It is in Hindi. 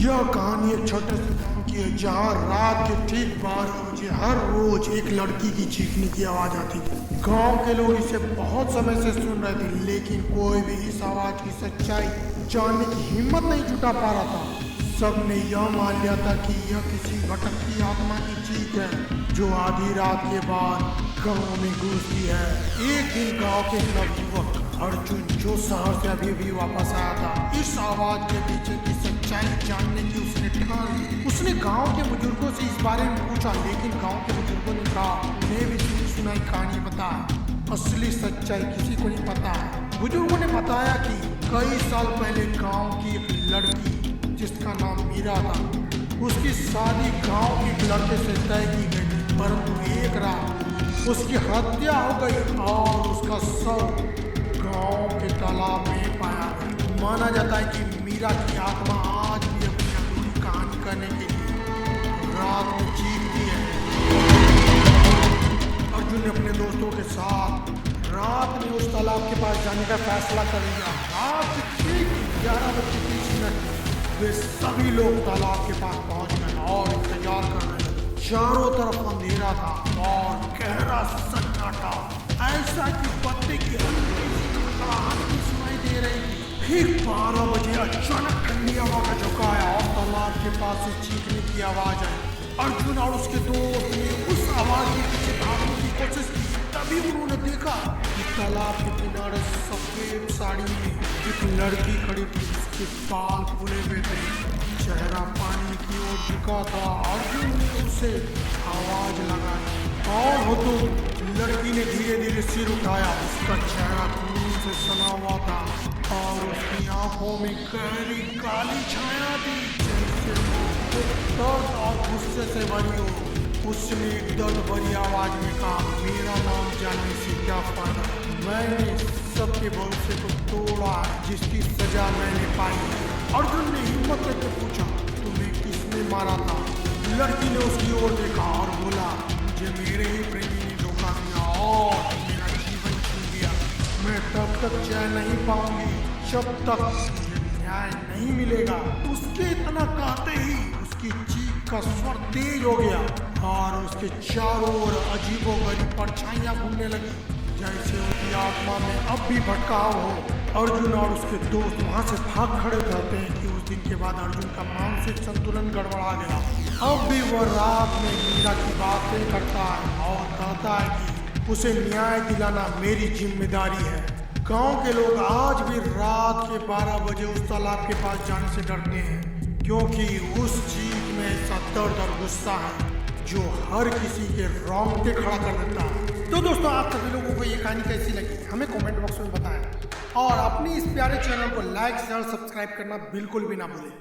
यह कहानी एक छोटे से गांव की है जहां रात के ठीक 12 बजे हर रोज एक लड़की की चीखने की आवाज आती थी। गांव के लोग इसे बहुत समय से सुन रहे थे, लेकिन कोई भी इस आवाज की सच्चाई जानने की हिम्मत नहीं जुटा पा रहा था। सबने यह मान लिया था कि यह किसी भटकती आत्मा की चीख है जो आधी रात के बाद गांव में गूंजती है। एक दिन गांव के नवयुवक अर्जुन, जो शहर से अभी वापस आया था, इस आवाज के पीछे की सच्चाई जानने की उसने ठान ली। उसने गांव के बुजुर्गों से इस बारे में पूछा, लेकिन गांव के बुजुर्गों ने कहा उन्हें भी सुनी सुनाई कहानी पता है, असली सच्चाई किसी को नहीं पता है। बुजुर्गों ने बताया कि कई साल पहले गांव की एक लड़की जिसका नाम मीरा था, उसकी शादी गांव के एक लड़के से तय की गई थी, परंतु एक रात उसकी हत्या हो गई और उसका शव गांव के तालाब में पाया गया। माना जाता है कि मीरा की आत्मा आज भी अपनी अधूरी कहानी करने के लिए रात में चीखती है। अर्जुन ने अपने दोस्तों के साथ रात में उस तालाब के पास जाने का फैसला कर लिया। रात ठीक 11:30 वे सभी लोग तालाब के पास पहुंच गए और इंतजार कर रहे थे। चारों तरफ अंधेरा था और गहरा सन्नाटा, ऐसा कि पत्ते की हल्की सी खड़खड़ाहट भी सुनाई दे रही थी। ठीक 12 बजे अचानक ठंडी हवा का झोंका आया और तालाब के पास से चीखने की आवाज आई। अर्जुन और उसके दोस्त ने उस आवाज के पीछे भागने की कोशिश की। तभी उन्होंने देखा कि तालाब के किनारे सफेद साड़ी में एक लड़की खड़ी थी, उसके बाल खुले हुए थे, चेहरा पानी की ओर झुका था। अर्जुन ने उसे आवाज लगाई और हो तो लड़की ने धीरे धीरे सिर उठाया। उसका चेहरा खून से सना हुआ था और उसकी आंखों में गहरी काली छाया थी, जैसे वो दर्द और गुस्से से भरी हो। उसने एक दर्द भरी आवाज में कहा, मेरा नाम जानने से क्या फायदा, मैंने सबके भरोसे को तोड़ा जिसकी सजा मैंने पाई। अर्जुन ने हिम्मत करके पूछा, तुम्हें किसने मारा था? लड़की ने उसकी ओर देखा और बोला, मुझे मेरे ही प्रेमी ने धोखा दिया और मेरा जीवन छीन लिया। मैं तब तक चैन नहीं पाऊंगी जब तक मुझे न्याय नहीं मिलेगा। उसके इतना कहते ही उसकी चीख का स्वर तेज हो गया और उसके चारों ओर अजीबोगरीब परछाइयां घूमने लगी, जैसे उसकी आत्मा में अब भी भटकाव हो। अर्जुन और उसके दोस्त वहां से भाग खड़े रहते हैं कि उस दिन के बाद अर्जुन का मानसिक संतुलन गड़बड़ा गया। अब भी वह रात में मीरा की बातें करता है और कहता है कि उसे न्याय दिलाना मेरी जिम्मेदारी है। गांव के लोग आज भी रात के 12 बजे उस तालाब के पास जाने से डरते हैं, क्योंकि उस चीख में ऐसा दर्द और गुस्सा है जो हर किसी के रोंगटे खड़ा कर देता है। तो दोस्तों, आप सभी लोगों को ये कहानी कैसी लगी हमें कमेंट बॉक्स में बताएं और अपनी इस प्यारे चैनल को लाइक शेयर सब्सक्राइब करना बिल्कुल भी ना भूलें।